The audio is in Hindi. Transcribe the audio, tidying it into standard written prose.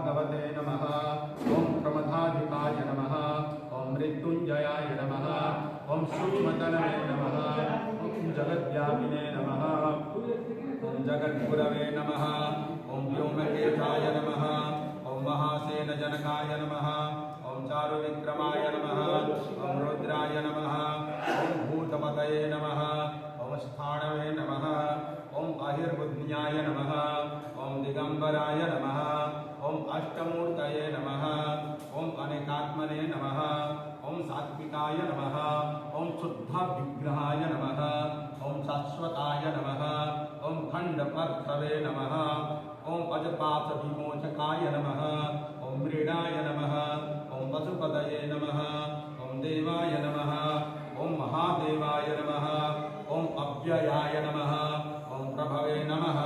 भागवते नमः ओम प्रमथाधिपाय नमः ओम मृत्युंजयाय नमः ओम सूक्ष्मतनवे नमः ओम जगद्व्यापिने नमः ओम जगद्गुरवे नमः ओम व्योमकेशाय नमः ओम महासेनजनकाय नमः ओम चारुविक्रमाय नमः ओम रुद्राय नमः ओम भूतपतये नमः ओम स्थाणवे नमः ओम अहिर्बुद्ध्याय नमः ओम दिगंबराय नमः ओम अष्टमूर्तये नमः ओम अनेकात्मने नमः ओम सात्विकाय नमः ओम शुद्ध विग्रहाय नमः ओम शाश्वताय नमः ओम खंडपर्थवे नमः ओम अजपात विमोचकाय नमः ओम मृडाय नमः ओम पशुपतये नमः ओम देवाय नमः ओम महादेवाय नमः ओम अव्ययाय नमः ओम प्रभवे नमः।